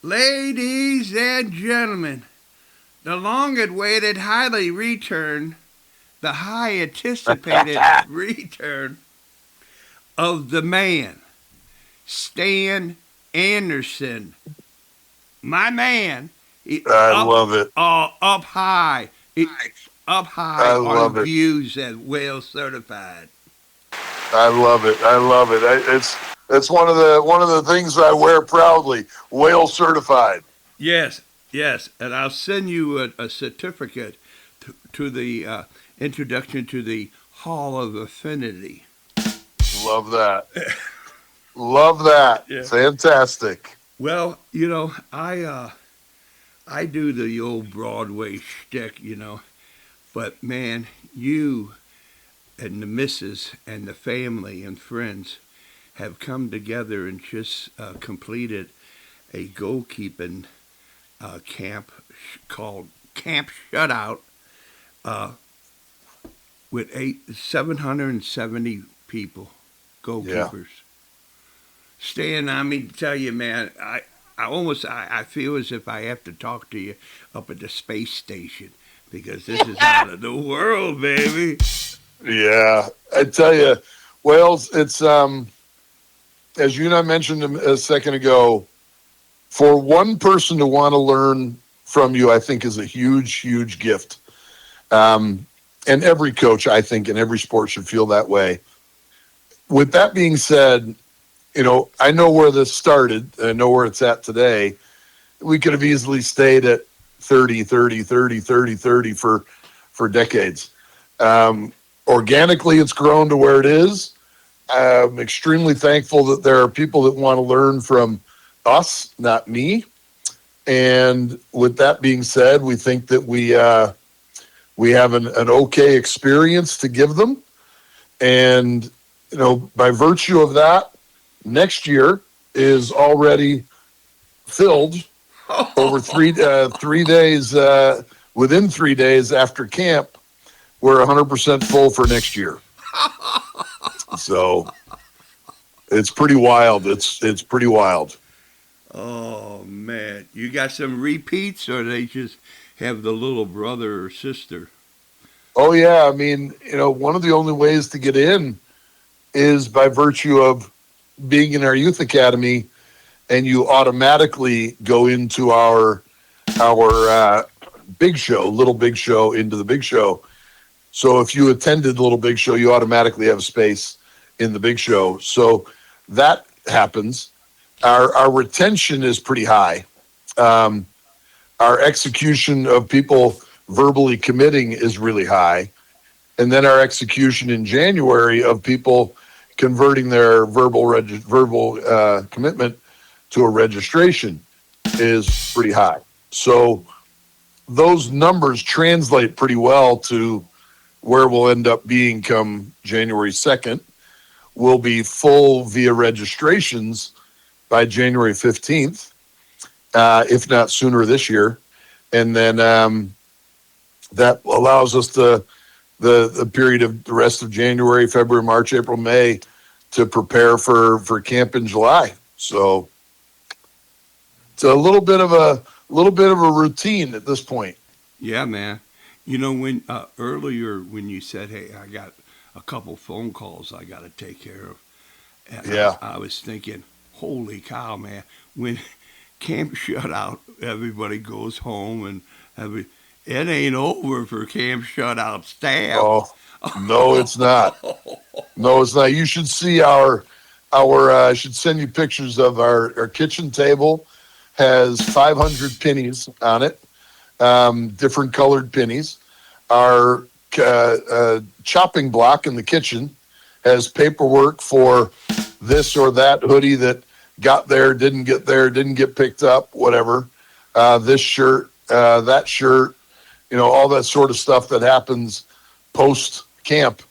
Ladies and gentlemen, the long-awaited, highly return, the high anticipated return of the man, Stan Anderson. My man, I up, love it. up high, up I high on love it. views at Whale Certified. I love it. I love it. It's one of the things I wear proudly. Whale certified. Yes, yes, and I'll send you a certificate to the introduction to the Hall of Affinity. Love that. Love that. Yeah. Fantastic. Well, I do the old Broadway shtick. But man, you and the missus and the family and friends have come together and just completed a goalkeeping camp called Camp Shutout uh, with 770 people, Yeah. goalkeepers. Stan, I mean, tell you, man, I feel as if I have to talk to you up at the space station because this is out of the world, baby. Yeah. I tell you, Wales, it's as you and I mentioned a second ago, for one person to want to learn from you, I think is a huge, huge gift. Um, and every coach, I think, in every sport should feel that way. With that being said, I know where this started. I know where it's at today. We could have easily stayed at 30, 30, 30, 30, 30 for decades. Organically, it's grown to where it is. I'm extremely thankful that there are people that want to learn from us, not me. And with that being said, we think that we have an okay experience to give them. And by virtue of that, next year is already filled over 3 days. Within 3 days after camp, we're 100% full for next year. So it's pretty wild. It's pretty wild. Oh man, you got some repeats, or they just have the little brother or sister? Oh yeah, I mean, one of the only ways to get in is by virtue of being in our youth academy, and you automatically go into our big show, little big show, into the big show. So if you attended Little Big Show, you automatically have space in the big show. So that happens. Our retention is pretty high. Um, our execution of people verbally committing is really high. And then our execution in January of people converting their verbal commitment to a registration is pretty high. So those numbers translate pretty well to where we'll end up being come January 2nd. We'll be full via registrations by January 15th, if not sooner this year. And then that allows us the period of the rest of January, February, March, April, May to prepare for camp in July. So it's a little bit of a routine at this point. Yeah, man. When earlier when you said, "Hey, I got a couple phone calls I got to take care of," and Yeah. I was thinking, "Holy cow, man!" When camp shut out, everybody goes home, and it ain't over for camp shutout staff. Oh, no, it's not. No, it's not. You should see I should send you pictures of our kitchen table has 500 pennies on it, different colored pennies. Our chopping block in the kitchen has paperwork for this or that hoodie that got there, didn't get there, didn't get picked up, whatever. This shirt, that shirt, all that sort of stuff that happens post camp.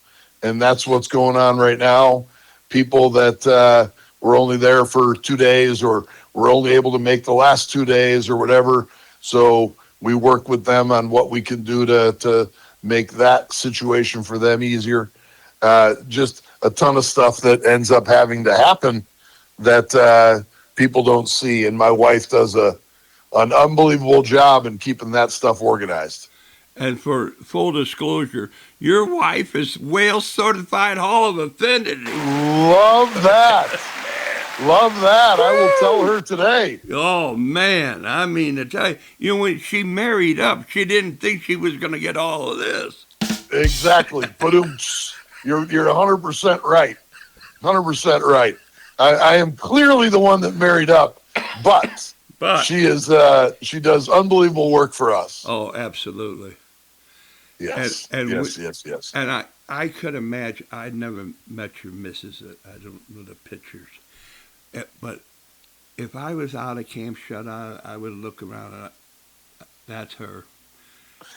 And that's what's going on right now. People that were only there for 2 days or were only able to make the last 2 days or whatever. So we work with them on what we can do to make that situation for them easier. Just a ton of stuff that ends up having to happen that people don't see. And my wife does an unbelievable job in keeping that stuff organized. And for full disclosure, your wife is Wales Certified Hall of Affinity. Love that. Love that. I will tell her today. Oh man, I mean to tell you, when she married up, she didn't think she was going to get all of this. Exactly. But you're 100% right. 100% right. I am clearly the one that married up, but she does unbelievable work for us. Oh, absolutely. Yes. Yes. And I could imagine. I never met your missus. I don't know the pictures. But if I was out of Camp Shutout, I would look around and that's her.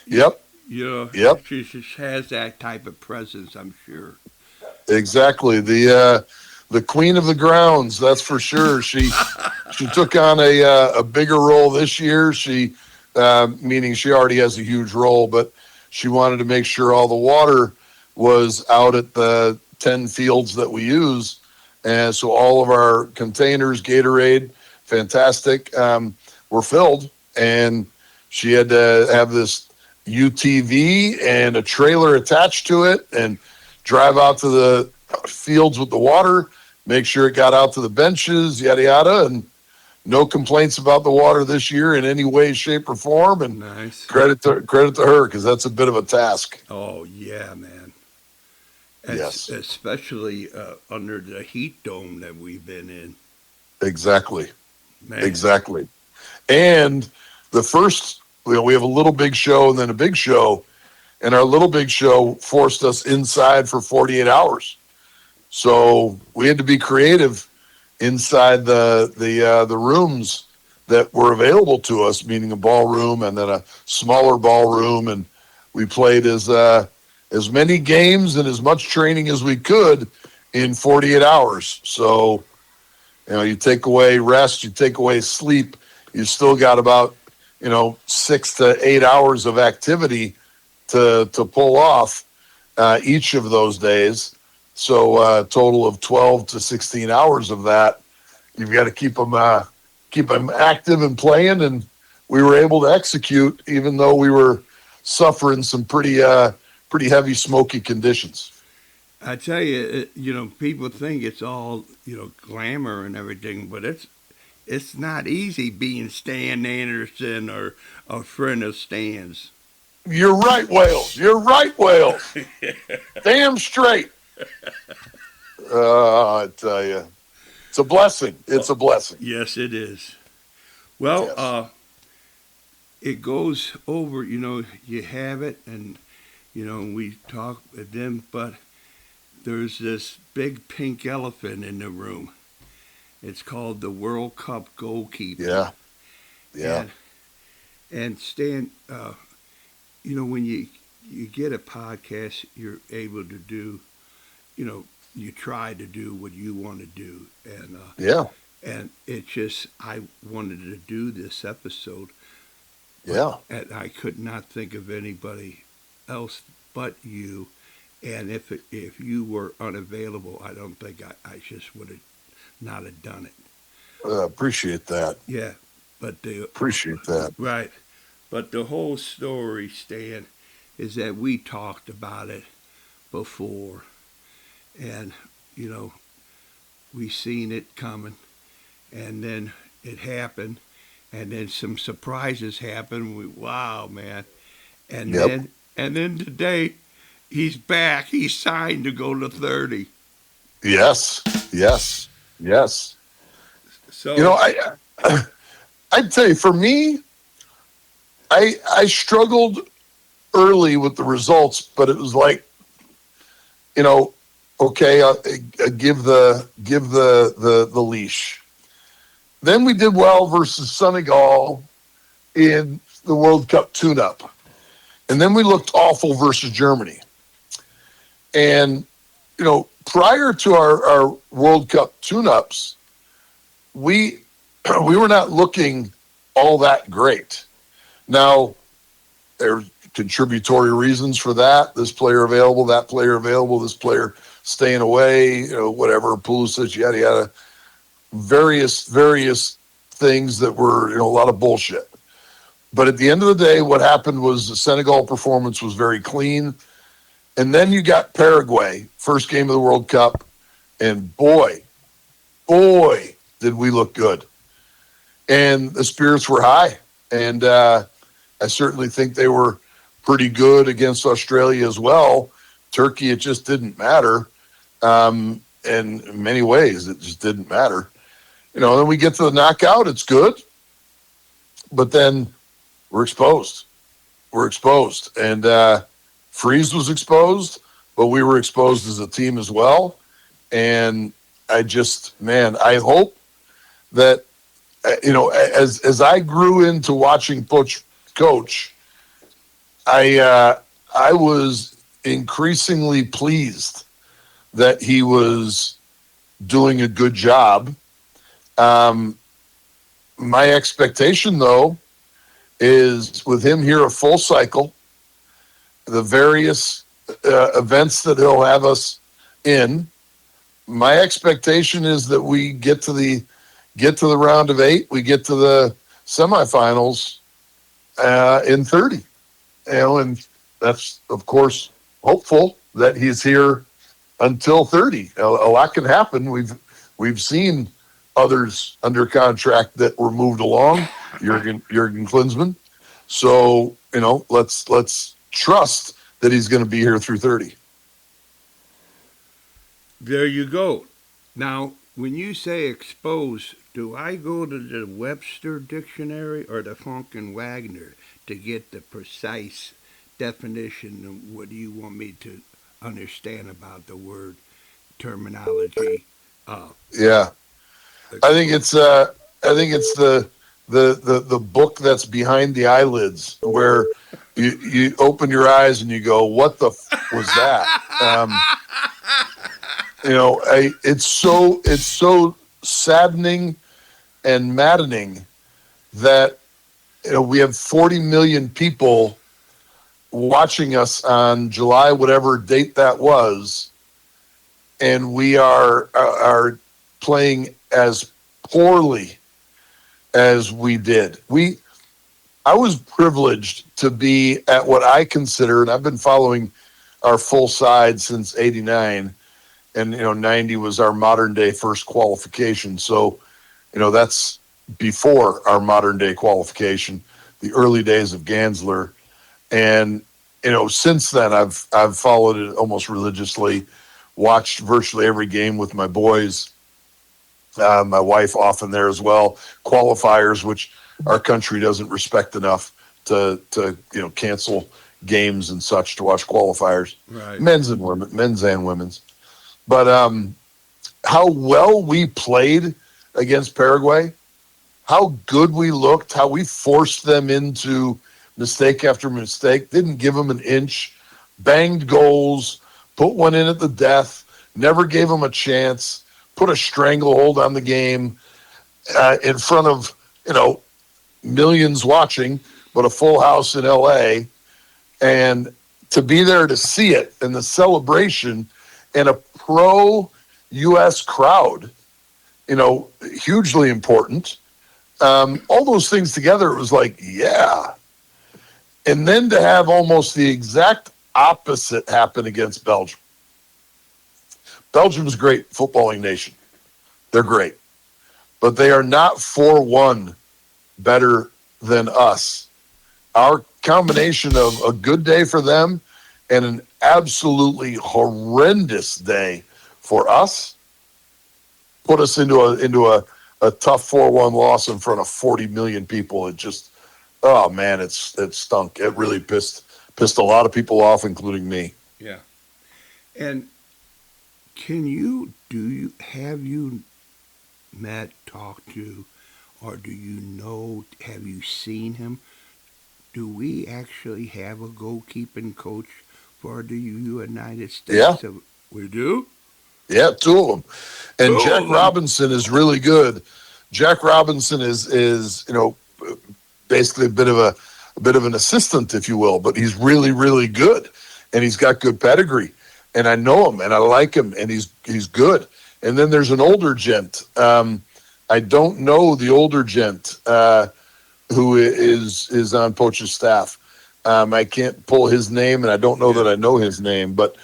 Yep. You know, Yep. She just has that type of presence, I'm sure. Exactly. The queen of the grounds, that's for sure. She took on a bigger role this year. She meaning she already has a huge role, but she wanted to make sure all the water was out at the 10 fields that we use. And so all of our containers, Gatorade, fantastic, were filled. And she had to have this UTV and a trailer attached to it and drive out to the fields with the water, make sure it got out to the benches, yada, yada. And no complaints about the water this year in any way, shape, or form. And nice. Credit to her, because that's a bit of a task. Oh, yeah, man. Yes. Especially under the heat dome that we've been in. Exactly. Man. Exactly. And the first, we have a little big show and then a big show, and our little big show forced us inside for 48 hours. So we had to be creative inside the rooms that were available to us, meaning a ballroom and then a smaller ballroom, and we played as many games and as much training as we could in 48 hours. So, you take away rest, you take away sleep, you still got about, 6 to 8 hours of activity to pull off each of those days. So a total of 12 to 16 hours of that. You've got to keep them active and playing, and we were able to execute even though we were suffering some pretty heavy, smoky conditions. I tell you, people think it's all, glamour and everything, but it's not easy being Stan Anderson or a friend of Stan's. You're right, Wales. You're right, Wales. Damn straight. I tell you, it's a blessing. It's a blessing. Yes, it is. Well, Yes. It goes over, you have it, and, we talk with them, but there's this big pink elephant in the room. It's called the World Cup goalkeeper. Yeah. And Stan, when you get a podcast, you're able to do, you try to do what you want to do, and Yeah. and it just I wanted to do this episode. Yeah. And I could not think of anybody else but you. And if you were unavailable, I don't think I just would have not have done it. Appreciate that. Yeah, but Appreciate that. right. But the whole story, Stan, is that we talked about it before, and we seen it coming, and then it happened, and then some surprises happened. Wow, man! And Yep. then today, he's back. He's signed to go to 30. Yes. So I'd say for me, I struggled early with the results, but it was like, okay, I'll give the leash. Then we did well versus Senegal in the World Cup tune-up, and then we looked awful versus Germany. And prior to our World Cup tune-ups, we were not looking all that great. Now, there's contributory reasons for that. This player available, that player available, this player staying away, whatever, Pulisic, yada, yada. various things that were, a lot of bullshit. But at the end of the day, what happened was the Senegal performance was very clean. And then you got Paraguay, first game of the World Cup. And boy, did we look good. And the spirits were high. And I certainly think they were pretty good against Australia as well. Turkey, it just didn't matter. In many ways, it just didn't matter. Then we get to the knockout, it's good. But then we're exposed. And Freeze was exposed, but we were exposed as a team as well. And I hope that, as I grew into watching Coach, I was increasingly pleased that he was doing a good job. My expectation, though, is with him here a full cycle, the various events that he'll have us in. My expectation is that we get to the round of 8, we get to the semifinals in 30. And that's, of course, hopeful that he's here until 30. A lot can happen. We've seen others under contract that were moved along, Jurgen Klinsmann. So, let's trust that he's going to be here through 30. There you go. Now, when you say expose, do I go to the Webster dictionary or the Funk and Wagner to get the precise definition of what do you want me to understand about the word terminology? Yeah, I think it's the book that's behind the eyelids where you open your eyes and you go, what the was that? It's so saddening and maddening that we have 40 million people watching us on July, whatever date that was, and we are playing as poorly as we did. I was privileged to be at what I consider, and I've been following our full side since '89, and 90 was our modern day first qualification. So, that's before our modern day qualification, the early days of Gansler. And, since then I've followed it almost religiously, watched virtually every game with my boys, my wife often there as well, qualifiers, which our country doesn't respect enough to cancel games and such to watch qualifiers, right. men's and women's. But how well we played against Paraguay, how good we looked, how we forced them into mistake after mistake, didn't give them an inch, banged goals, put one in at the death, never gave them a chance, put a stranglehold on the game in front of, millions watching, but a full house in LA. And to be there to see it and the celebration and a pro-U.S. crowd, hugely important. All those things together, it was like, yeah. And then to have almost the exact opposite happen against Belgium. Belgium's a great footballing nation. They're great. But they are not 4-1 better than us. Our combination of a good day for them and an absolutely horrendous day for us put us into a tough 4-1 loss in front of 40 million people. It just, oh man, it stunk. It really pissed a lot of people off, including me. Yeah. And have you met, talked to, or have you seen him? Do we actually have a goalkeeping coach for the United States? Yeah. We do? Yeah, 2 of them. And Two Jack of them. Robinson is really good. Jack Robinson is basically a bit of an assistant, if you will, but he's really, really good. And he's got good pedigree. And I know him and I like him and he's good. And then there's an older gent. I don't know the older gent who is on Poach's staff. I can't pull his name, and I don't know Yeah. that I know his name, but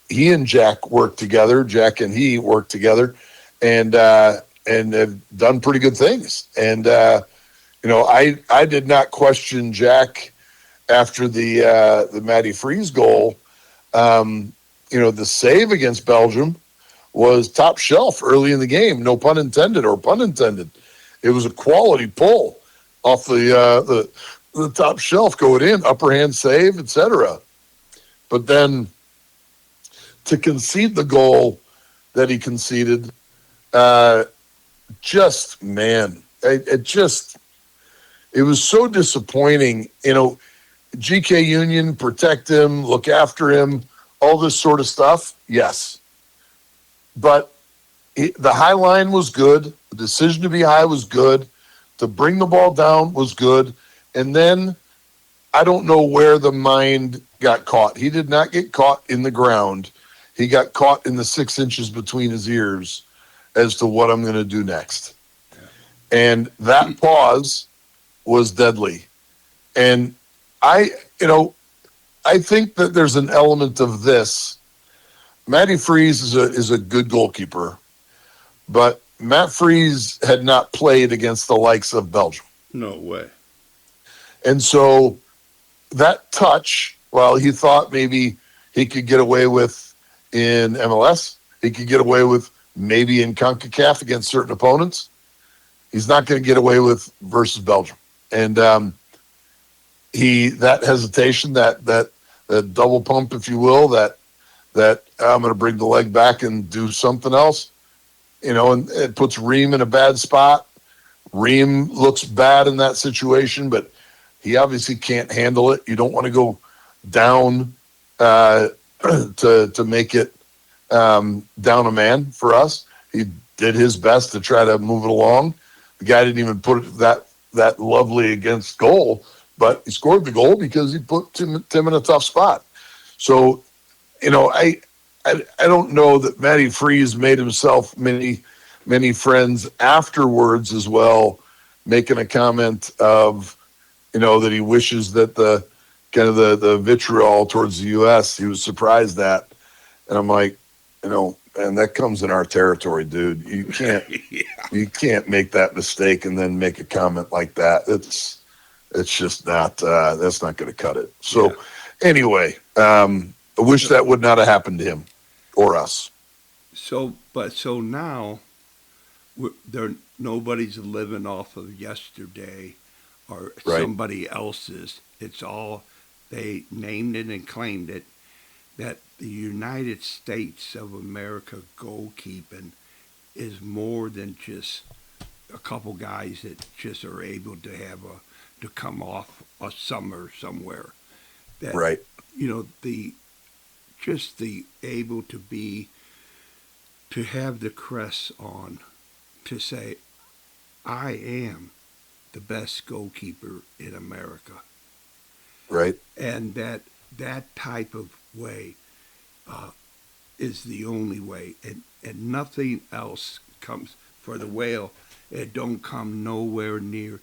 he and Jack worked together. Jack and he worked together, and have done pretty good things. And I did not question Jack after the Matty Freeze goal. Um, the save against Belgium was top shelf early in the game. No pun intended or pun intended. It was a quality pull off the top shelf going in, upper hand save, etc. But then to concede the goal that he conceded, uh, just man, it was so disappointing. GK Union, protect him, look after him, all this sort of stuff. Yes, but the high line was good. The decision to be high was good. To bring the ball down was good. And then I don't know where the mind got caught. He did not get caught in the ground. He got caught in the 6 inches between his ears as to what I'm going to do next. And that pause was deadly. And I, you know, I think that there's an element of this. Matty Freeze is a good goalkeeper, but Matt Freeze had not played against the likes of Belgium. No way. And so that touch, while he thought maybe he could get away with in MLS, he could get away with maybe in CONCACAF against certain opponents, he's not going to get away with versus Belgium. And that hesitation, that double pump, if you will, that I'm going to bring the leg back and do something else, and it puts Ream in a bad spot. Ream looks bad in that situation, but he obviously can't handle it. You don't want to go down to make it down a man for us. He did his best to try to move it along. The guy didn't even put it that lovely against goal, but he scored the goal because he put Tim in a tough spot. So, I don't know that Matty Freeze made himself many friends afterwards as well, making a comment of, that he wishes that the kind of the vitriol towards the U.S. he was surprised at. And I'm like, and that comes in our territory, dude. You can't Yeah. you can't make that mistake and then make a comment like that. It's just not that's not going to cut it. Yeah. So anyway, I wish that would not have happened to him or us. So now nobody's living off of yesterday or Right. somebody else's. It's all they named it and claimed it that the United States of America goalkeeping is more than just a couple guys that just are able to to come off a summer somewhere. That Right. the just the able to have the crest on to say I am the best goalkeeper in America, Right. and that type of way uh, is the only way, and nothing else comes for the whale. It don't come nowhere near.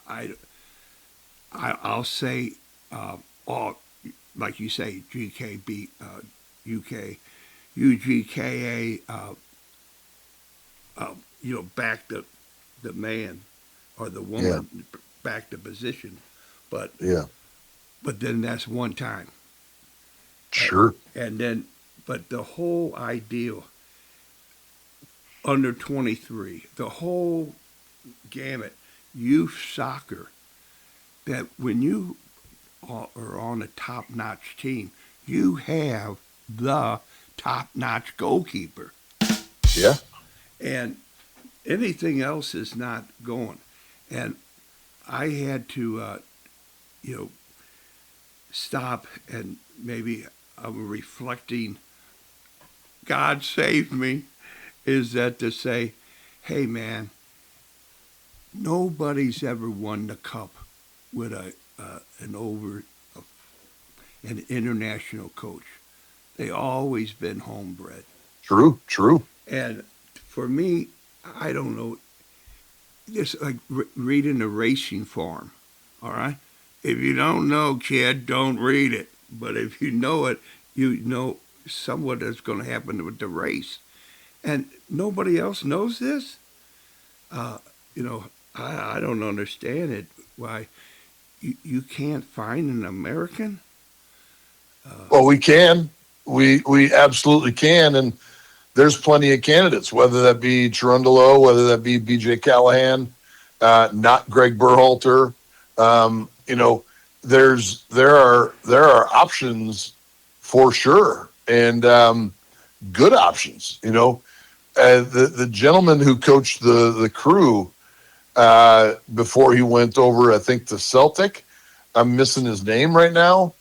I, I'll say, all like you say, GKB, UK, UGKA, back the man or the Yeah. woman back the position, but Yeah. then that's one time, Sure. and then but the whole ideal under 23, the whole gamut, youth soccer, that when you are on a top notch team, you have the top notch goalkeeper. Yeah. And anything else is not going. And I had to, you know, stop and maybe I'm reflecting, God save me, is that to say, hey man, nobody's ever won the cup with an international coach. They always been homebred. True. True. And for me, I don't know. It's like reading a racing form. All right. If you don't know, kid, don't read it. But if you know it, you know somewhat that's going to happen with the race. And nobody else knows this. Uh, you know, I don't understand it. Why you can't find an American? Well, we can. We absolutely can. And there's plenty of candidates, whether that be Cherundolo, whether that be BJ Callahan, not Greg Berhalter. You know, there are options for sure, and good options. You know, the gentleman who coached the Crew before he went over, I think, to Celtic. I'm missing his name right now,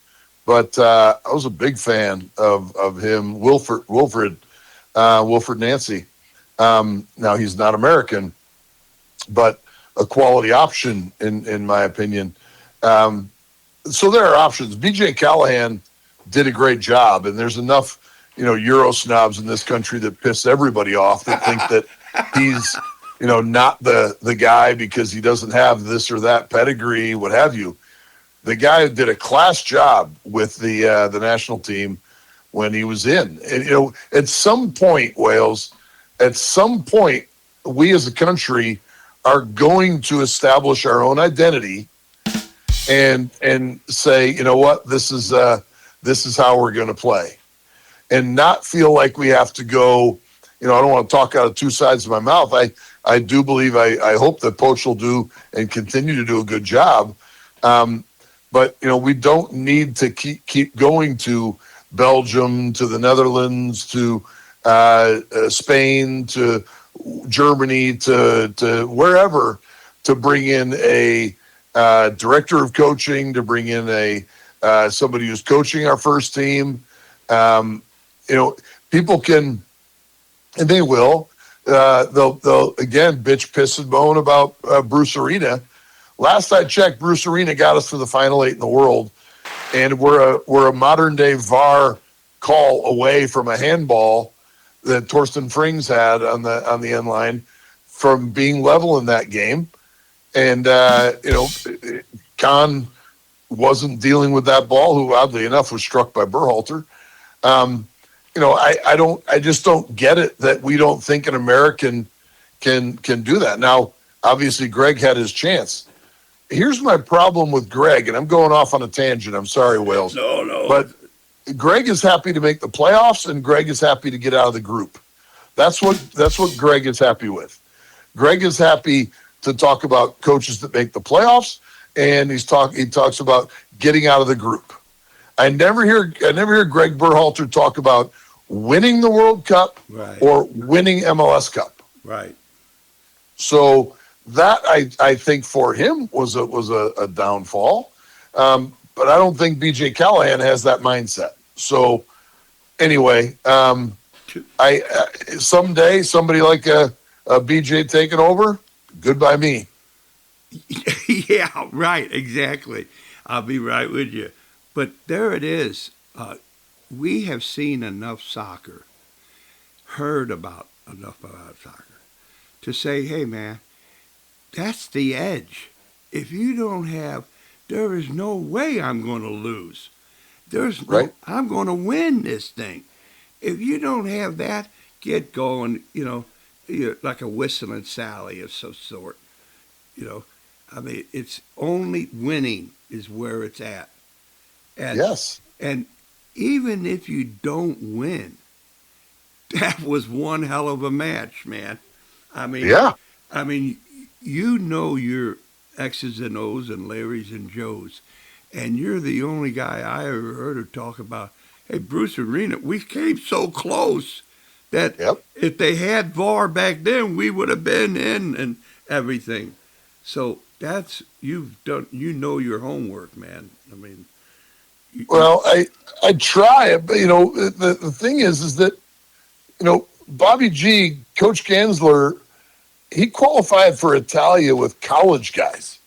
but I was a big fan of him, Wilfred Nancy. Now he's not American, but a quality option in my opinion. So there are options. BJ Callahan did a great job, and there's enough, Euro snobs in this country that piss everybody off that think that he's, not the guy because he doesn't have this or that pedigree, what have you. The guy did a class job with the national team when he was in. And, at some point, Wales, we as a country are going to establish our own identity and say, you know what, this is how we're going to play, and not feel like we have to go. I don't want to talk out of two sides of my mouth. I do believe, I hope that Poach will do and continue to do a good job. But we don't need to keep going to Belgium, to the Netherlands, to Spain, to Germany, to wherever, to bring in a director of coaching, to bring in a somebody who's coaching our first team. People can, and they will. They'll again bitch, piss, and moan about Bruce Arena. Last I checked, Bruce Arena got us to the Final Eight in the world, and we're a modern day VAR call away from a handball that Torsten Frings had on the end line from being level in that game. And Kahn wasn't dealing with that ball, who oddly enough was struck by Berhalter. I just don't get it that we don't think an American can do that. Now, obviously, Greg had his chance. Here's my problem with Greg, and I'm going off on a tangent. I'm sorry, Wales. No. But Greg is happy to make the playoffs, and Greg is happy to get out of the group. That's what Greg is happy with. Greg is happy to talk about coaches that make the playoffs, and he talks about getting out of the group. I never hear Greg Berhalter talk about winning the World Cup, Right. or winning MLS Cup. Right. So that I think for him was a downfall. But I don't think BJ Callahan has that mindset. So anyway, I someday somebody like a BJ taking over, good by me. Yeah, right, exactly. I'll be right with you. But there it is. We have seen enough soccer, heard about enough about soccer, to say, hey, man, that's the edge. If you don't have, there is no way I'm going to lose. Right. I'm going to win this thing. If you don't have that, get going, you're like a whistling Sally of some sort. It's only winning is where it's at. And, Yes. And even if you don't win, that was one hell of a match, man. Yeah. Your X's and O's and Larry's and Joe's, and you're the only guy I ever heard her talk about, hey, Bruce Arena, we came so close that if they had VAR back then, we would have been in and everything. So that's, you've done, your homework, man. Well, I try, but the thing is that Bobby G, Coach Gansler, he qualified for Italia with college guys.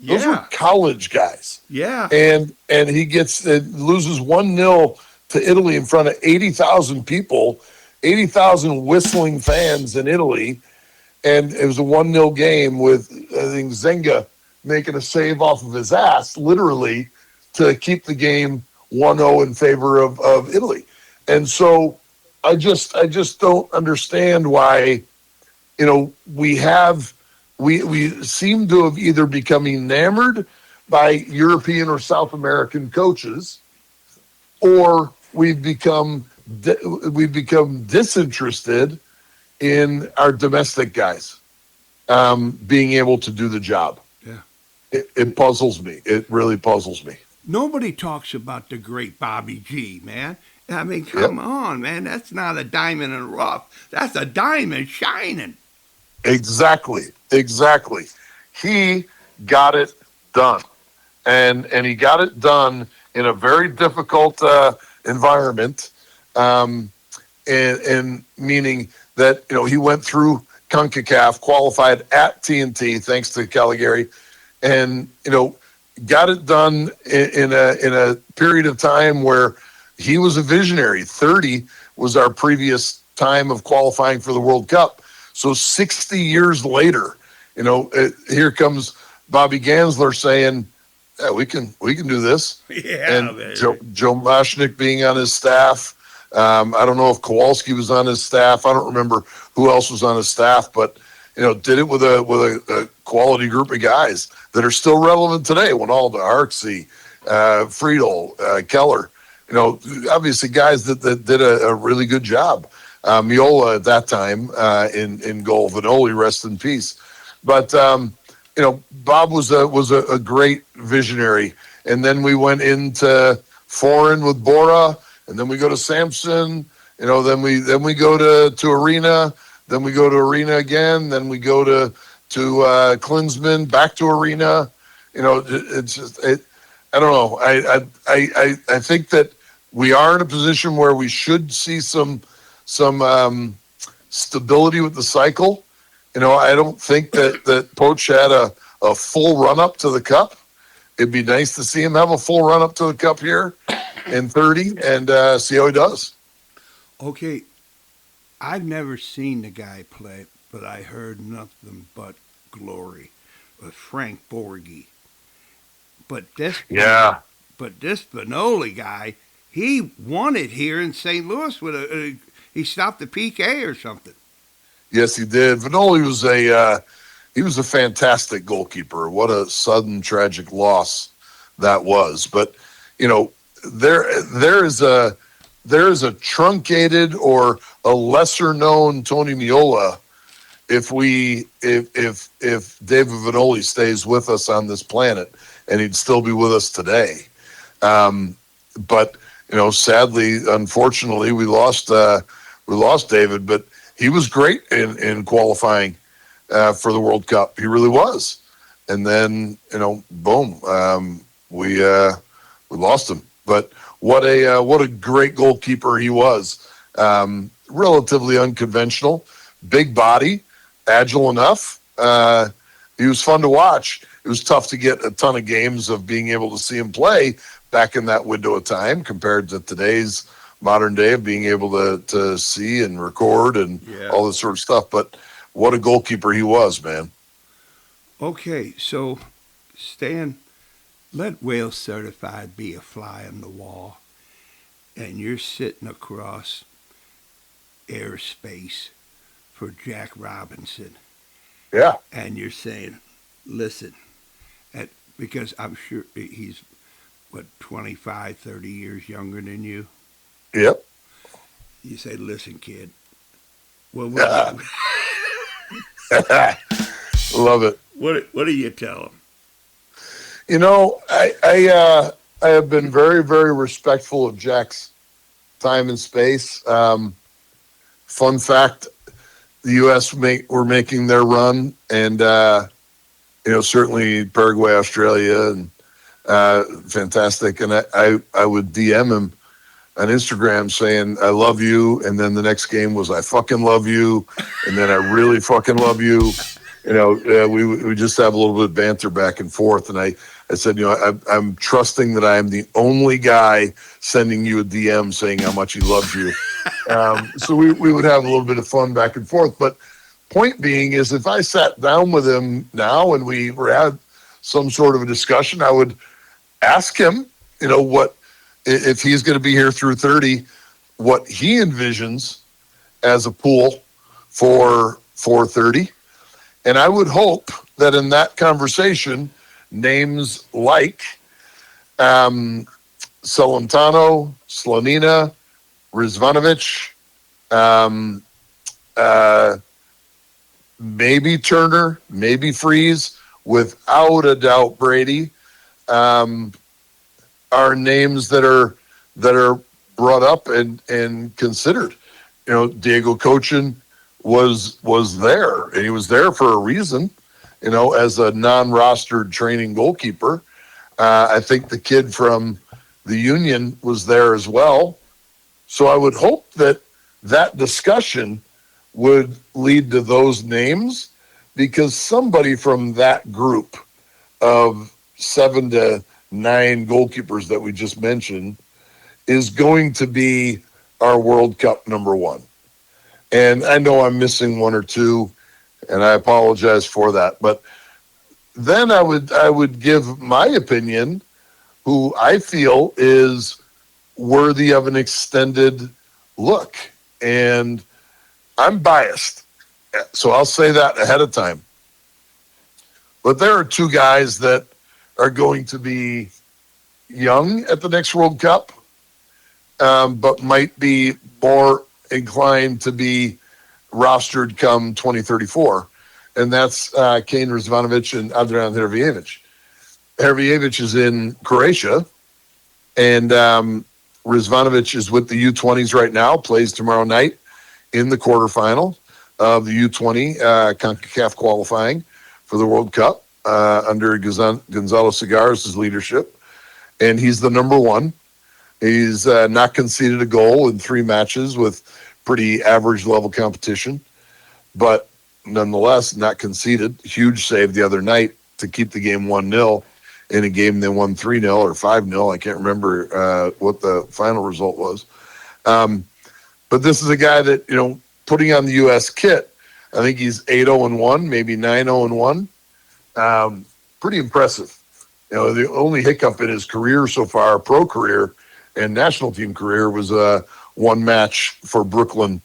Those were college guys. Yeah. And he loses 1-0 to Italy in front of 80,000 people, 80,000 whistling fans in Italy. and it was a 1-0 game with, I think, Zenga making a save off of his ass, literally, to keep the game 1-0 in favor of Italy. And so I just don't understand why, we seem to have either become enamored by European or South American coaches, or we've become disinterested in our domestic guys being able to do the job. Yeah. It puzzles me. It really puzzles me. Nobody talks about the great Bobby G, man. I mean, Yep, come on, man. That's not a diamond in the rough. That's a diamond shining. exactly, exactly. He got it done, and he got it done in a very difficult environment, um, and meaning that he went through CONCACAF, qualified at TNT thanks to Caligari, and got it done in a period of time where he was a visionary. 30 was our previous time of qualifying for the World Cup. So 60 years later, here comes Bobby Gansler saying, "Yeah, we can do this." Yeah, And Joe baby. Joe Moshnick being on his staff. I don't know if Kowalski was on his staff. I don't remember who else was on his staff, but did it with a quality group of guys that are still relevant today. Winalda, Arksey, Friedel, Keller. Obviously guys that did a really good job. Miola at that time in goal. Vanoli, rest in peace. But Bob was a great visionary. And then we went into foreign with Bora, and then we go to Samson. Then we go to Arena. Then we go to Arena again. Then we go to Klinsman, back to Arena. It's just I don't know. I think that we are in a position where we should see some stability with the cycle. I don't think that Poach had a full run up to the cup. It'd be nice to see him have a full run up to the cup here in 30 and see how he does. Okay, I've never seen the guy play, but I heard nothing but glory with Frank Borghi. But this, Yeah. but this Vanoli guy, he won it here in St. Louis with he stopped the PK or something. Yes, he did. Vanoli was he was a fantastic goalkeeper. What a sudden tragic loss that was. But there is a truncated or a lesser known Tony Miola if David Vanoli stays with us on this planet, and he'd still be with us today. But sadly, unfortunately, we lost David, but he was great in qualifying for the World Cup. He really was. And then boom, we lost him. But what a great goalkeeper he was. Relatively unconventional, big body, agile enough. He was fun to watch. It was tough to get a ton of games of being able to see him play back in that window of time compared to today's modern day of being able to see and record and Yeah. all this sort of stuff. But what a goalkeeper he was, man. Okay, so Stan, let Wales Certified be a fly on the wall, and you're sitting across airspace for Jack Robinson, Yeah. and you're saying, listen, because I'm sure he's, what, 25, 30 years younger than you. Yep. You say, listen, kid, well, Yeah. Love it. what do you tell him? I have been very, very respectful of Jack's time and space. Fun fact: the U.S. were making their run, and certainly Paraguay, Australia, and fantastic. And I would DM him on Instagram saying I love you, and then the next game was I fucking love you, and then I really fucking love you. We just have a little bit of banter back and forth, and I said, I'm trusting that I am the only guy sending you a DM saying how much he loves you. So we would have a little bit of fun back and forth. But Point being is if I sat down with him now and we were had some sort of a discussion, I would ask him, what if he's going to be here through 30, what he envisions as a pool for 430. And I would hope that in that conversation, names like Celentano, Slanina, Rizvanovic, um, uh, maybe Turner, maybe Freeze, without a doubt Brady, um, are names that are brought up and considered. Diego Cochin was there, and he was there for a reason. As a non-rostered training goalkeeper, I think the kid from the Union was there as well. So I would hope that discussion would lead to those names, because somebody from that group of 7 to 9 goalkeepers that we just mentioned is going to be our World Cup number one. And I know I'm missing one or two, and I apologize for that. But then I would give my opinion, who I feel is worthy of an extended look. And I'm biased, so I'll say that ahead of time. But there are two guys that are going to be young at the next World Cup, but might be more inclined to be rostered come 2034. And that's Kane Rizvanovic and Adrian Hrvijevic. Hrvijevic is in Croatia, and Rizvanovic is with the U20s right now, plays tomorrow night in the quarterfinal of the U20 CONCACAF qualifying for the World Cup under Gonzalo Segarra's leadership. And he's the number one. He's not conceded a goal in 3 matches with pretty average level competition, but nonetheless not conceded. Huge save the other night to keep the game 1-0 in a game they won 3-0 or 5-0. I can't remember what the final result was. But this is a guy that, putting on the U.S. kit, I think he's 8-0-1, maybe 9-0-1. Pretty impressive. The only hiccup in his career so far, pro career and national team career, was one match for Brooklyn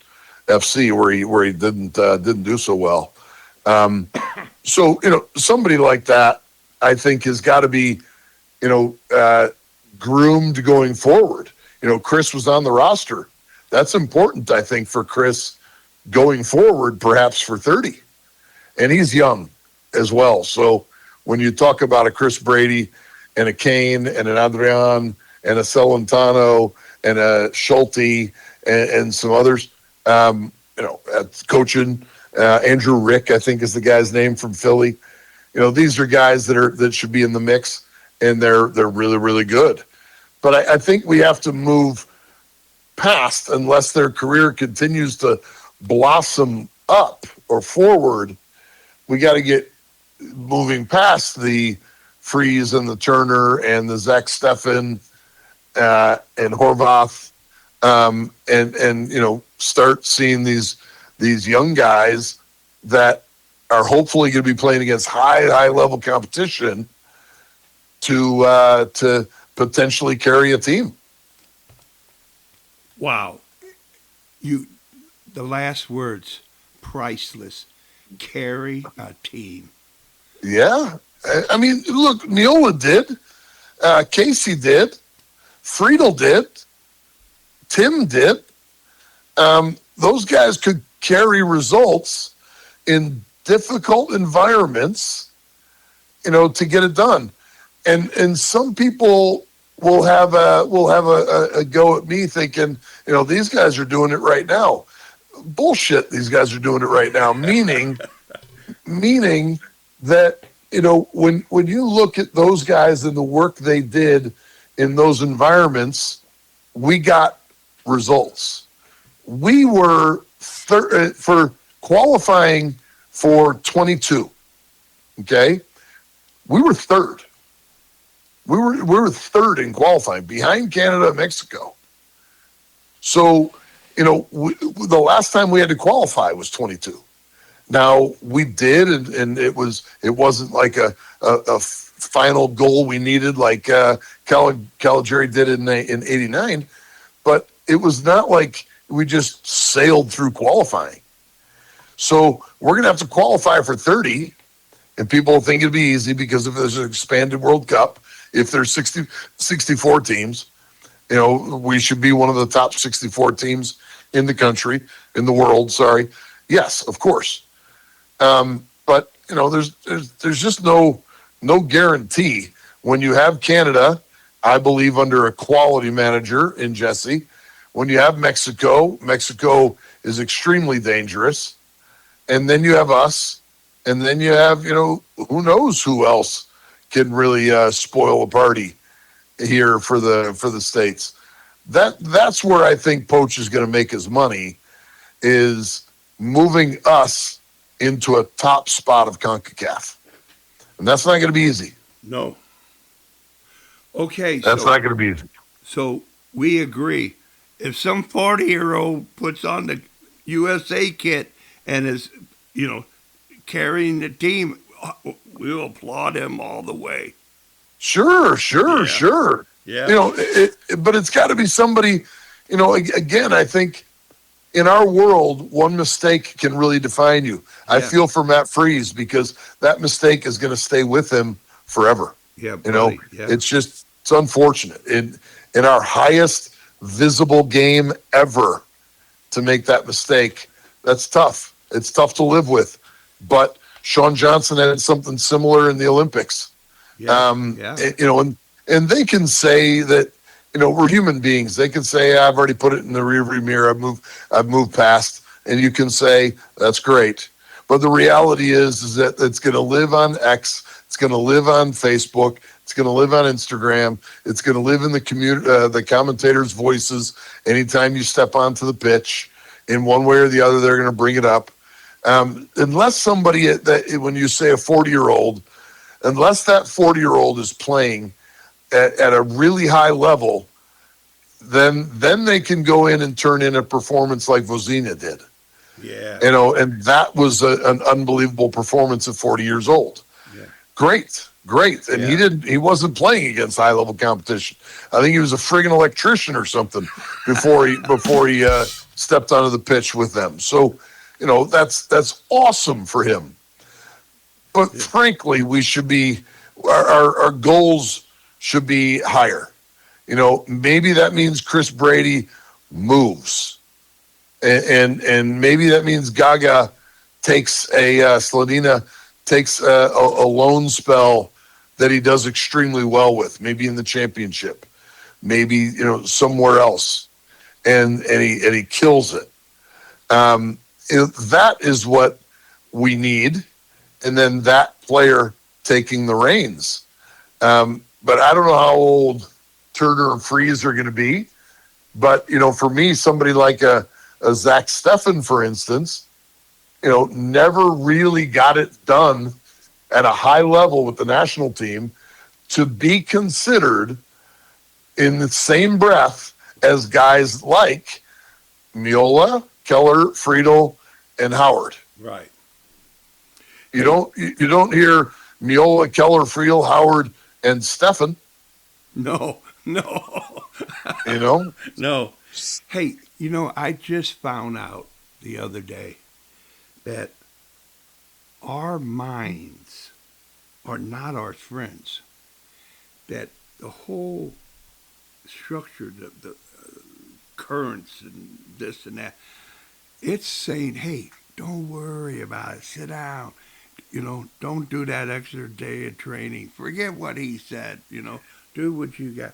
FC where he didn't do so well. So somebody like that, I think, has got to be groomed going forward. Chris was on the roster. That's important, I think, for Chris going forward, perhaps for 30. And he's young as well. So when you talk about a Chris Brady and a Kane and an Adrian and a Celentano and a Schulte and some others, coaching Andrew Rick, I think is the guy's name from Philly. These are guys that should be in the mix, and they're really, really good. But I think we have to move past, unless their career continues to blossom up or forward, we got to get moving past the Freeze and the Turner and the Zach Steffen and Horvath, and start seeing these young guys that are hopefully going to be playing against high level competition to potentially carry a team. Wow. The last words, priceless. Carry a team. Yeah. I mean, look, Neola did. Casey did. Friedel did. Tim did. Those guys could carry results in difficult environments, to get it done. And some people will have a go at me thinking, these guys are doing it right now. Bullshit. These guys are doing it right now. Meaning that, when you look at those guys and the work they did in those environments, we got results. We were for qualifying for 22. Okay. We were third. We were third in qualifying, behind Canada and Mexico. So, the last time we had to qualify was 22. Now we did, and it wasn't like a final goal we needed like Caligari did in '89, but it was not like we just sailed through qualifying. So we're gonna have to qualify for 30, and people think it'd be easy because if there's an expanded World Cup, if there's 64 teams, we should be one of the top 64 teams in the country, in the world. Sorry, yes, of course. But there's just no guarantee when you have Canada. I believe under a quality manager in Jesse. When you have Mexico is extremely dangerous, and then you have us, and then you have who knows who else can really spoil a party here for the states. That's where I think Poach is going to make his money, is moving us into a top spot of CONCACAF. And that's not going to be easy. No. Okay, That's not going to be easy. So we agree. If some 40-year-old puts on the USA kit and is, carrying the team, we'll applaud him all the way. Sure. Yeah. But it's got to be somebody, again, I think in our world, one mistake can really define you. Yeah. I feel for Matt Freese because that mistake is going to stay with him forever. Yeah, It's unfortunate. In our highest visible game ever, to make that mistake, that's tough. It's tough to live with. But Sean Johnson had something similar in the Olympics. Yeah. And they can say that, we're human beings. They can say, I've already put it in the rearview mirror. I've moved past. And you can say, that's great. But the reality is that it's going to live on X. It's going to live on Facebook. It's going to live on Instagram. It's going to live in the commentators' voices. Anytime you step onto the pitch, in one way or the other, they're going to bring it up. Unless somebody, when you say a 40-year-old, unless that 40-year-old is playing at a really high level, then they can go in and turn in a performance like Vozina did. Yeah. And that was an unbelievable performance at 40 years old. Yeah. Great. And he wasn't playing against high level competition. I think he was a friggin' electrician or something before he stepped onto the pitch with them. So, that's awesome for him. But frankly, we should be, our goals should be higher. Maybe that means Chris Brady moves. And maybe that means Gaga takes Sladina takes a loan spell that he does extremely well with, maybe in the championship, maybe somewhere else, and he kills it. That is what we need, and then that player taking the reins. But I don't know how old Turner and Freese are going to be. But for me, somebody like a Zach Steffen, for instance, never really got it done at a high level with the national team to be considered in the same breath as guys like Miola, Keller, Friedel, and Howard. Right. You don't hear Miola, Keller, Friedel, Howard, and Steffen. No. No. Hey, I just found out the other day that our minds are not our friends. That the whole structure, the currents and this and that, it's saying, hey, don't worry about it. Sit down. Don't do that extra day of training. Forget what he said. Do what you got.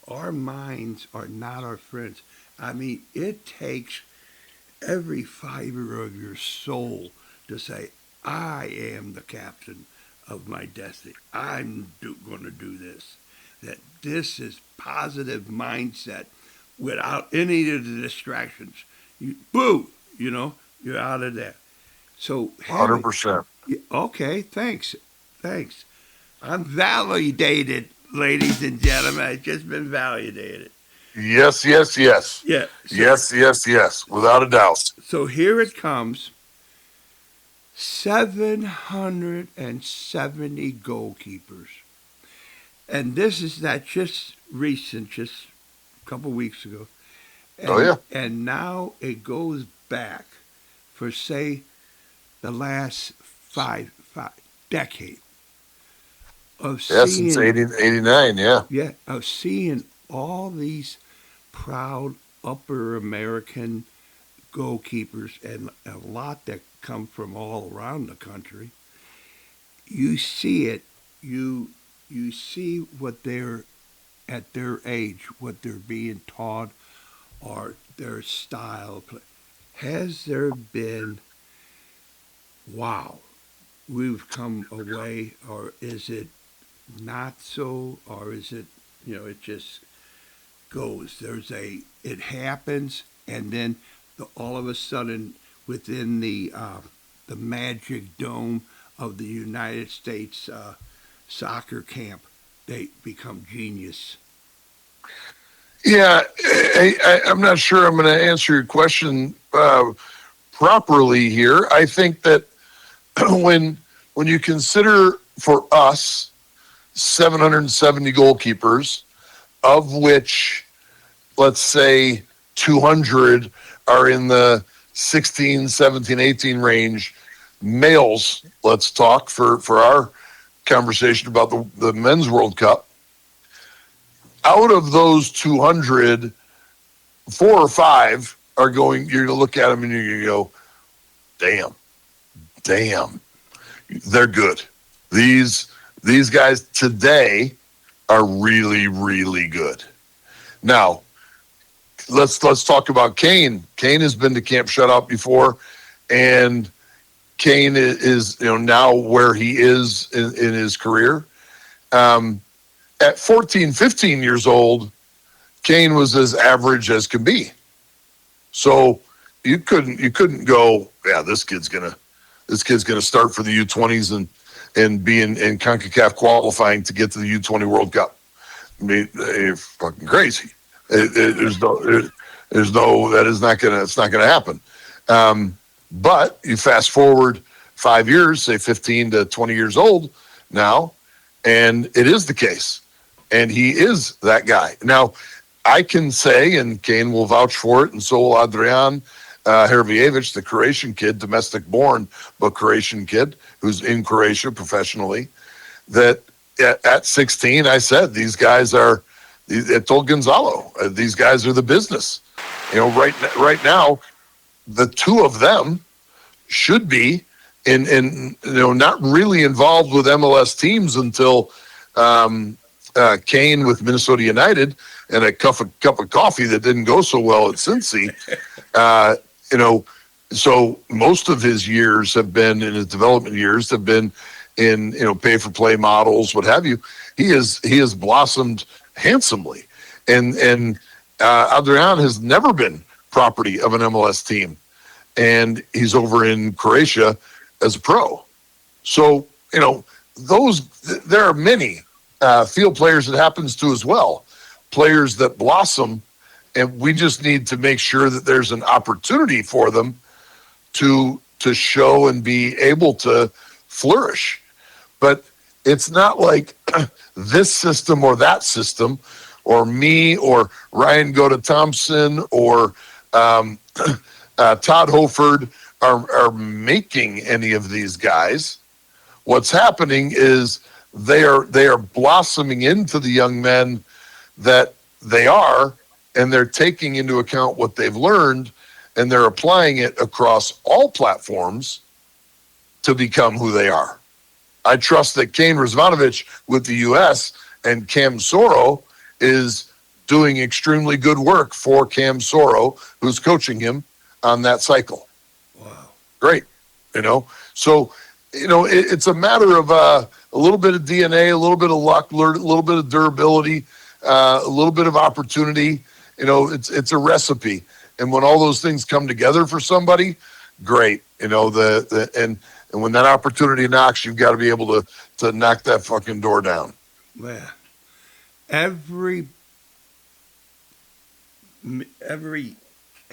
Our minds are not our friends. I mean, it takes every fiber of your soul to say, I am the captain of my destiny. I'm going to do this. That this is positive mindset without any of the distractions. You're out of there. So 100%. Okay, thanks. I'm validated, ladies and gentlemen. I've just been validated. Yes. Yeah. Yes, without a doubt. So here it comes. 770 goalkeepers. And this is that just recent, just a couple weeks ago. Oh And yeah. and now it goes back for say the last five decade of Yeah, since seeing 80, 89. Yeah. yeah of seeing all these proud upper American goalkeepers and a lot that come from all around the country. You see it. You you see what they're at their age, what they're being taught, or their style of play. Has there been wow? We've come away, or is it not so, or is it it just goes? It happens, and then all of a sudden within the magic dome of the United States soccer camp, they become genius. Yeah, I'm not sure I'm going to answer your question properly here. I think that when when you consider for us 770 goalkeepers, of which let's say 200 are in the 16, 17, 18 range, males, let's talk for our conversation about the men's World Cup. Out of those 200, four or five are going, you're going to look at them and you're going to go, damn, damn, they're good. These these guys today are really, really good. Now, let's talk about Kane. Kane has been to Camp Shutout before, and Kane is now where he is in his career. Um, at 14, 15 years old, Kane was as average as can be. So you couldn't go, yeah, this kid's gonna start for the U20s and be in CONCACAF qualifying to get to the U20 World Cup. I mean, you're fucking crazy. There's no that is not gonna it's not gonna happen. But you fast forward 5 years, say 15 to 20 years old now, and it is the case, and he is that guy now. I can say, and Kane will vouch for it, and so will Adrian Hervievich, the Croatian kid, domestic born, but Croatian kid who's in Croatia professionally, that at 16, I said, these guys are, I told Gonzalo, these guys are the business. Right now, the two of them should be in not really involved with MLS teams until Kane with Minnesota United and a cup of coffee that didn't go so well at Cincy. Uh, you know, so most of his years have been in his development years have been in pay for play models, what have you. He has blossomed handsomely, and Adrian has never been property of an MLS team, and he's over in Croatia as a pro. So those there are many field players it happens to as well, players that blossom, and we just need to make sure that there's an opportunity for them to show and be able to flourish. But it's not like this system or that system, or me or Ryan Goda Thompson or Todd Hoford are making any of these guys. What's happening is they are blossoming into the young men that they are, and they're taking into account what they've learned, and they're applying it across all platforms to become who they are. I trust that Kane Rizvanovic with the U.S. and Cam Soro is doing extremely good work for Cam Soro, who's coaching him on that cycle. Wow. Great. So it's a matter of a little bit of DNA, a little bit of luck, a little bit of durability, a little bit of opportunity. It's a recipe, and when all those things come together for somebody, great. And when that opportunity knocks, you've got to be able to knock that fucking door down. Man, every every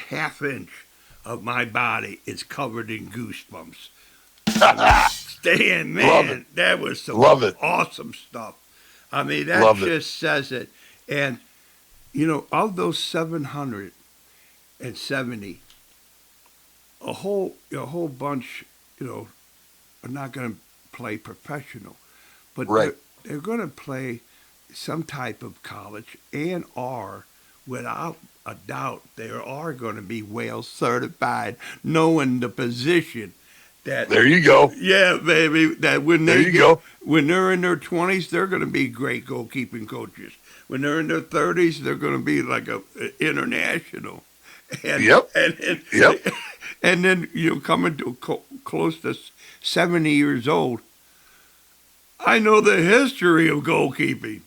half inch of my body is covered in goosebumps. I mean, Stan, Love it. man, that was some Love it. awesome stuff. I mean, that Love it. just says it. And, of those 770, a whole bunch, are not going to play professional, but Right. they're going to play some type of college and are, without a doubt, they are going to be well certified, knowing the position that. There you go. Yeah, baby. That There you go. when they're in their 20s, they're going to be great goalkeeping coaches. When they're in their 30s, they're going to be like a international. And, Yep. And Yep. and then coming to close to 70 years old. I know the history of goalkeeping.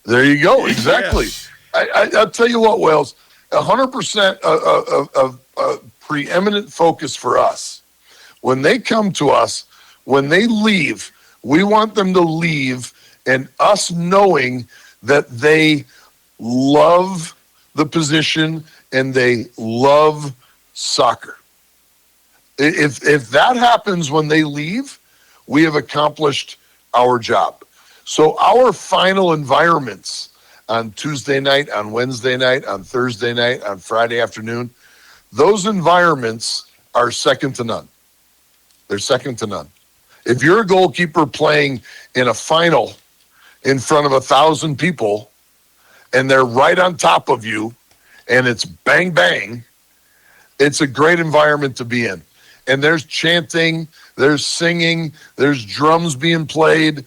There you go. Exactly. I'll tell you what, Wales, 100% of preeminent focus for us. When they come to us, when they leave, we want them to leave and us knowing that they love the position and they love soccer. If that happens when they leave, we have accomplished our job. So our final environments on Tuesday night, on Wednesday night, on Thursday night, on Friday afternoon, those environments are second to none. They're second to none. If you're a goalkeeper playing in a final in front of 1,000 people and they're right on top of you and it's bang, bang, it's a great environment to be in. And there's chanting, there's singing, there's drums being played,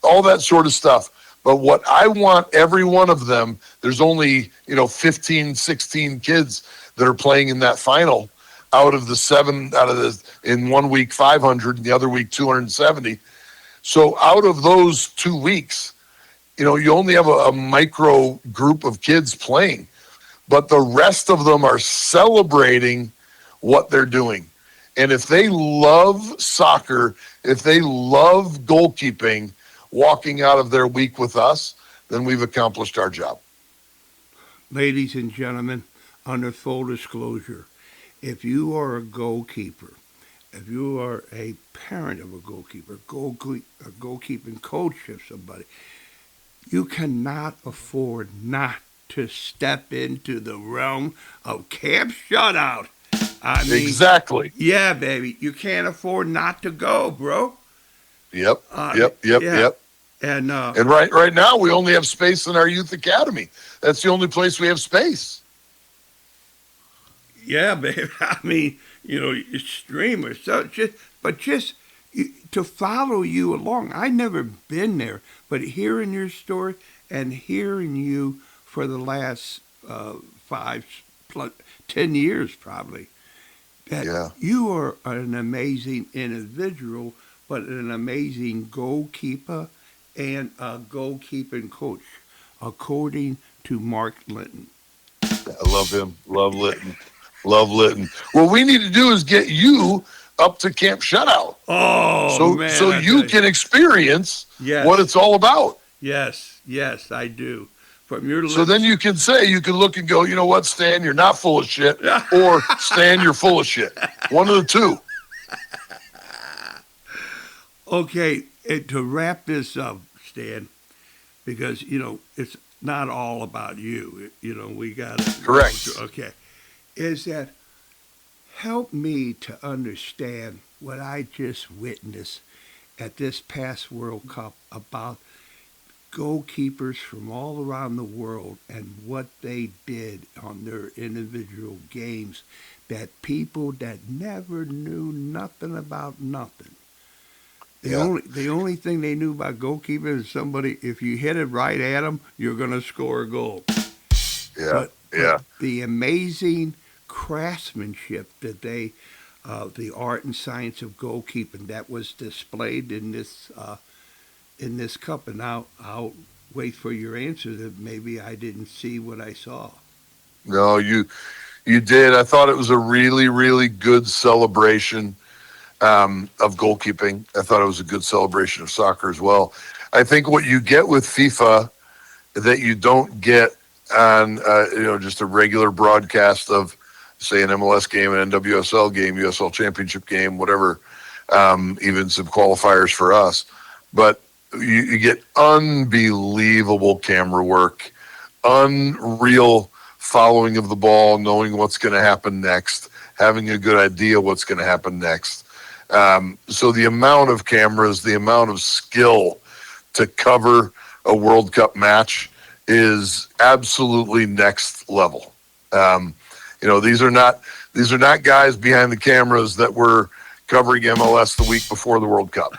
all that sort of stuff. But what I want every one of them, there's only, 15, 16 kids that are playing in that final out of the in 1 week, 500, and the other week, 270. So out of those 2 weeks, you only have a micro group of kids playing, but the rest of them are celebrating what they're doing. And if they love soccer, if they love goalkeeping, walking out of their week with us, then we've accomplished our job. Ladies and gentlemen, under full disclosure, if you are a goalkeeper, if you are a parent of a goalkeeper, a goalkeeping coach of somebody, you cannot afford not to step into the realm of Camp Shutout. I mean, Exactly. Yeah, baby. You can't afford not to go, bro. Yep. Yeah. Yep. And right now we only have space in our youth academy. That's the only place we have space. Yeah, baby. I mean, streamers. So just to follow you along. I never been there, but hearing your story and hearing you for the last 10 years probably, that you are an amazing individual, but an amazing goalkeeper and a goalkeeping coach, according to Mark Linton. I love him. Love Litton. Love Litton. What we need to do is get you up to Camp Shutout. Oh, man. So you can experience what it's all about. Yes, I do. From your lips. So then you can look and go, you know what, Stan, you're not full of shit, or Stan, you're full of shit. One of the two. Okay, and to wrap this up, Stan, because, it's not all about you. We got to. Correct. Okay. Is that help me to understand what I just witnessed at this past World Cup about goalkeepers from all around the world and what they did on their individual games, that people that never knew nothing about nothing. The only thing they knew about goalkeeping is somebody, if you hit it right at them, you're going to score a goal. But the amazing craftsmanship that the art and science of goalkeeping that was displayed in this cup, and I'll wait for your answer that maybe I didn't see what I saw. No, you did. I thought it was a really, really good celebration of goalkeeping. I thought it was a good celebration of soccer as well. I think what you get with FIFA that you don't get on just a regular broadcast of, say, an MLS game, an NWSL game, USL Championship game, whatever, even some qualifiers for us. But you get unbelievable camera work, unreal following of the ball, knowing what's going to happen next, having a good idea what's going to happen next. So the amount of cameras, the amount of skill to cover a World Cup match is absolutely next level. These are not guys behind the cameras that were covering MLS the week before the World Cup.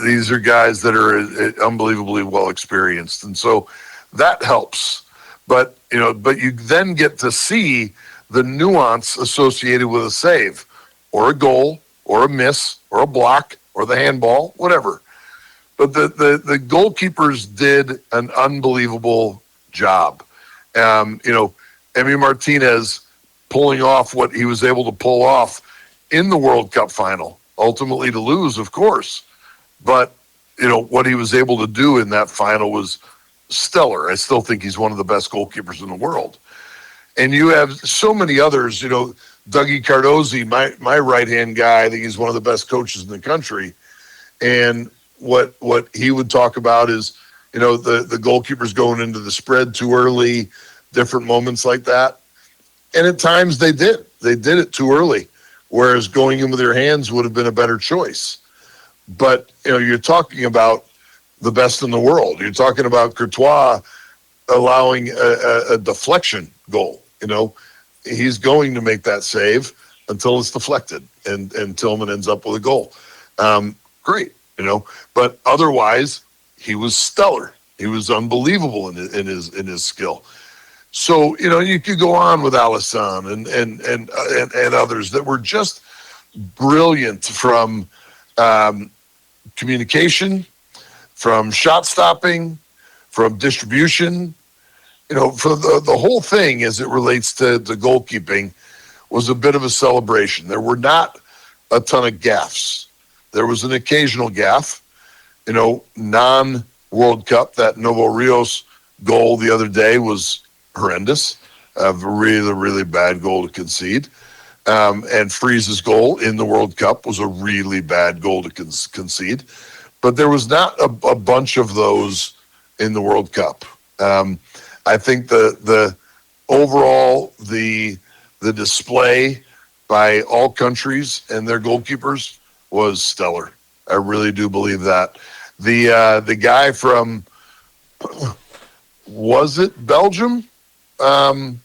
These are guys that are unbelievably well experienced, and so that helps. But you then get to see the nuance associated with a save, or a goal, or a miss, or a block, or the handball, whatever. But the goalkeepers did an unbelievable job. Emi Martinez pulling off what he was able to pull off in the World Cup final, ultimately to lose, of course. But, what he was able to do in that final was stellar. I still think he's one of the best goalkeepers in the world. And you have so many others, Dougie Cardozi, my right-hand guy, I think he's one of the best coaches in the country. And what he would talk about is, the goalkeepers going into the spread too early, different moments like that. And at times they did it too early, whereas going in with their hands would have been a better choice. But, you're talking about the best in the world. You're talking about Courtois allowing a deflection goal. He's going to make that save until it's deflected, and Tillman ends up with a goal. Great, but otherwise he was stellar. He was unbelievable in his skill. So, you could go on with Alisson and others that were just brilliant from communication, from shot stopping, from distribution. For the whole thing as it relates to goalkeeping was a bit of a celebration. There were not a ton of gaffes. There was an occasional gaffe, non-World Cup. That Novo Rios goal the other day was horrendous. A really, really bad goal to concede. And Freeze's goal in the World Cup was a really bad goal to concede. But there was not a bunch of those in the World Cup. I think the overall the display by all countries and their goalkeepers was stellar. I really do believe that. The guy from, was it Belgium? I'm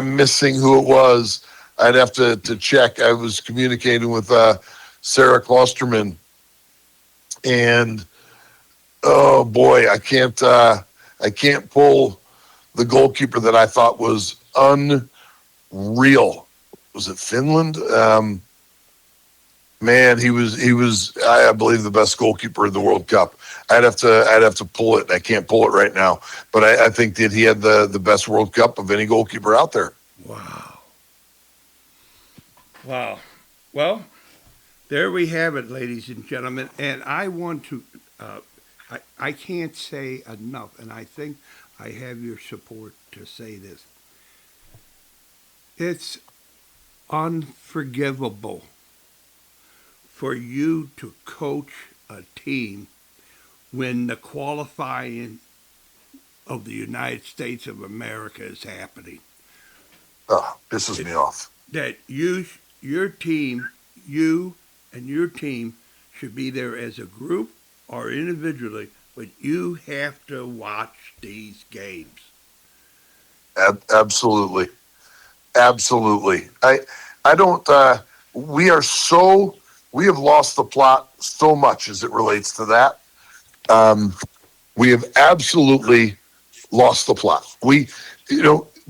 missing who it was. I'd have to check. I was communicating with Sarah Klosterman, and oh boy, I can't pull the goalkeeper that I thought was unreal. Was it Finland? Man, he was I believe the best goalkeeper in the World Cup. I'd have to pull it. I can't pull it right now, but I think that he had the best World Cup of any goalkeeper out there. Wow. Well, there we have it, ladies and gentlemen. And I want to, I can't say enough, and I think I have your support to say this. It's unforgivable for you to coach a team when the qualifying of the United States of America is happening. Oh, pisses me off. That you and your team should be there as a group or individually, but you have to watch these games. Absolutely. I don't, we have lost the plot so much as it relates to that. We have absolutely lost the plot.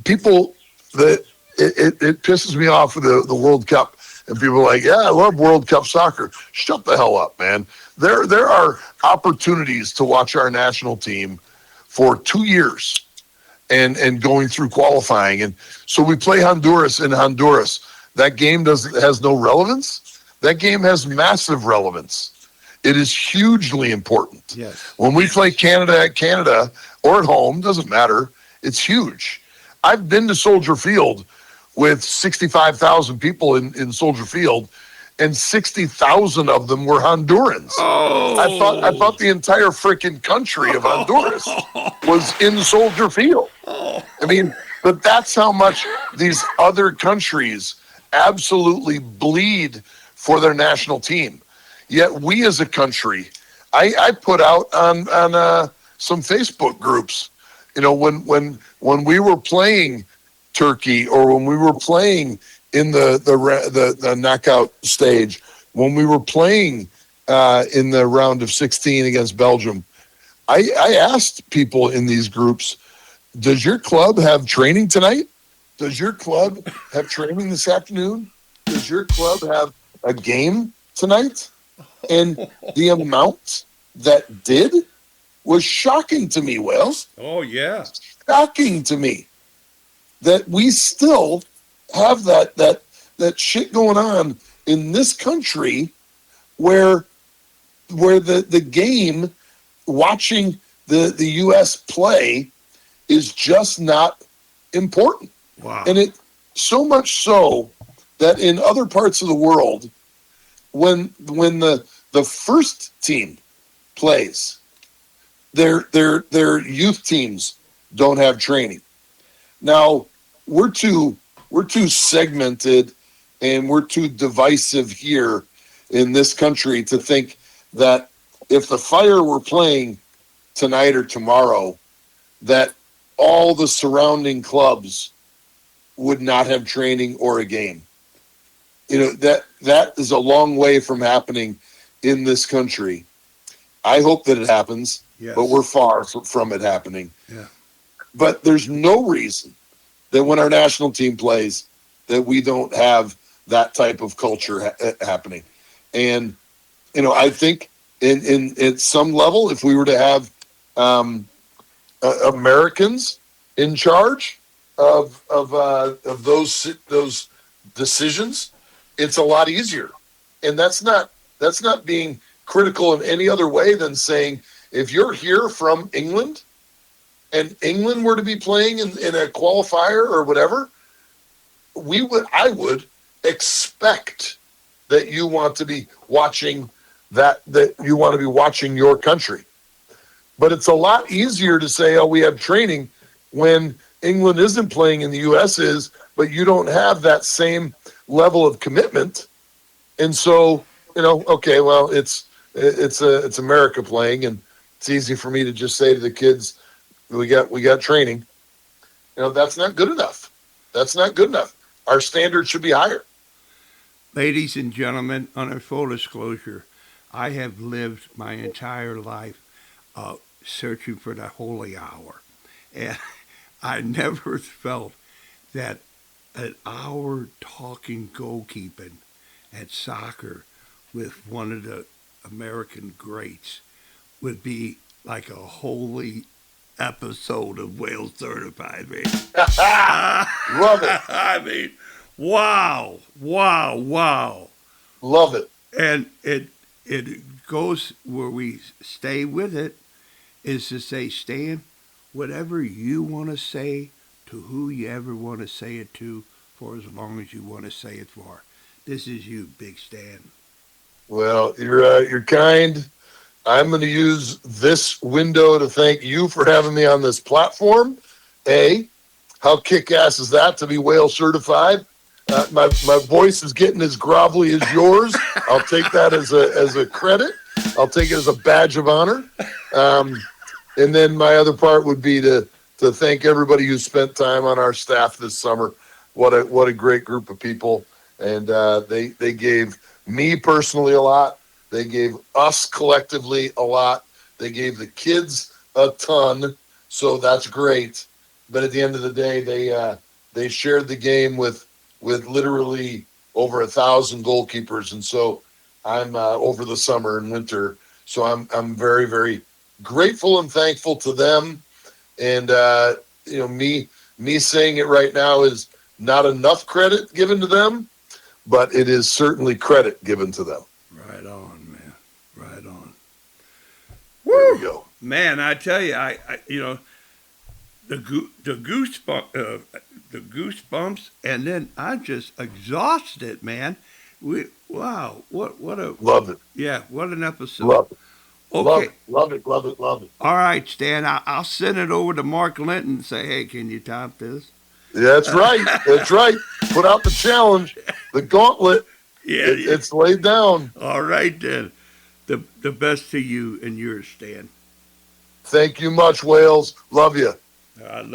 People that it pisses me off with the World Cup, and people are like, yeah, I love World Cup soccer. Shut the hell up, man. There are opportunities to watch our national team for 2 years and going through qualifying. And so we play Honduras in Honduras. That game has no relevance. That game has massive relevance. It is hugely important. Yes. When we play Canada at Canada or at home, doesn't matter. It's huge. I've been to Soldier Field with 65,000 people in Soldier Field, and 60,000 of them were Hondurans. I Oh. thought the entire freaking country of Honduras was in Soldier Field. I mean, but that's how much these other countries absolutely bleed for their national team. Yet we as a country, I put out on some Facebook groups, when we were playing Turkey, or when we were playing in the knockout stage, when we were playing in the round of 16 against Belgium, I asked people in these groups, does your club have training tonight? Does your club have training this afternoon? Does your club have a game tonight? And the amount that did was shocking to me, Wales. Oh, yeah. Shocking to me that we still have that shit going on in this country where the game, watching the US play, is just not important. Wow. And it so much so that in other parts of the world, when the first team plays, their youth teams don't have training. Now we're too segmented, and we're too divisive here in this country to think that if the Fire were playing tonight or tomorrow, that all the surrounding clubs would not have training or a game. That is a long way from happening in this country. I hope that it happens, Yes. but we're far from it happening. Yeah. But there's no reason that when our national team plays that we don't have that type of culture happening. And, I think in at some level, if we were to have Americans in charge of those decisions, it's a lot easier. And that's not being critical in any other way than saying, if you're here from England and England were to be playing in a qualifier or whatever, I would expect that you want to be watching that you want to be watching your country. But it's a lot easier to say, oh, we have training when England isn't playing and the US is, but you don't have that same level of commitment. And so, okay, well, it's America playing, and it's easy for me to just say to the kids, we got training. That's not good enough. That's not good enough. Our standards should be higher. Ladies and gentlemen, under full disclosure, I have lived my entire life searching for the holy hour. And I never felt that an hour talking goalkeeping at soccer with one of the American greats would be like a holy episode of Wales Certified, man. Love it. I mean, wow, wow, wow. Love it. And it goes where we stay with it is to say, Stan, whatever you want to say to who you ever want to say it to for as long as you want to say it for. This is you, Big Stan. Well, you're kind. I'm going to use this window to thank you for having me on this platform. How kick-ass is that to be whale certified? My voice is getting as grovelly as yours. I'll take that as a credit. I'll take it as a badge of honor. And then my other part would be to thank everybody who spent time on our staff this summer. What a great group of people. And they gave me personally a lot. They gave us collectively a lot. They gave the kids a ton. So that's great. But at the end of the day, they shared the game with literally over 1,000 goalkeepers. And so I'm over the summer and winter. So I'm very, very grateful and thankful to them. And me saying it right now is not enough credit given to them, but it is certainly credit given to them. Right on, man. Right on. There we go. Man, I tell you, the the goosebumps, and then I'm just exhausted, man. Wow, what a Love it. yeah, what an episode. Love it. Love Okay, it. Love it. Love it. Love it. all right, Stan. I'll send it over to Mark Linton and say, hey, can you top this? That's right. That's right. Put out the challenge, the gauntlet. Yeah, yeah. It's laid down. All right then. The best to you and yours, Stan. Thank you much, Wales. Love you. I love.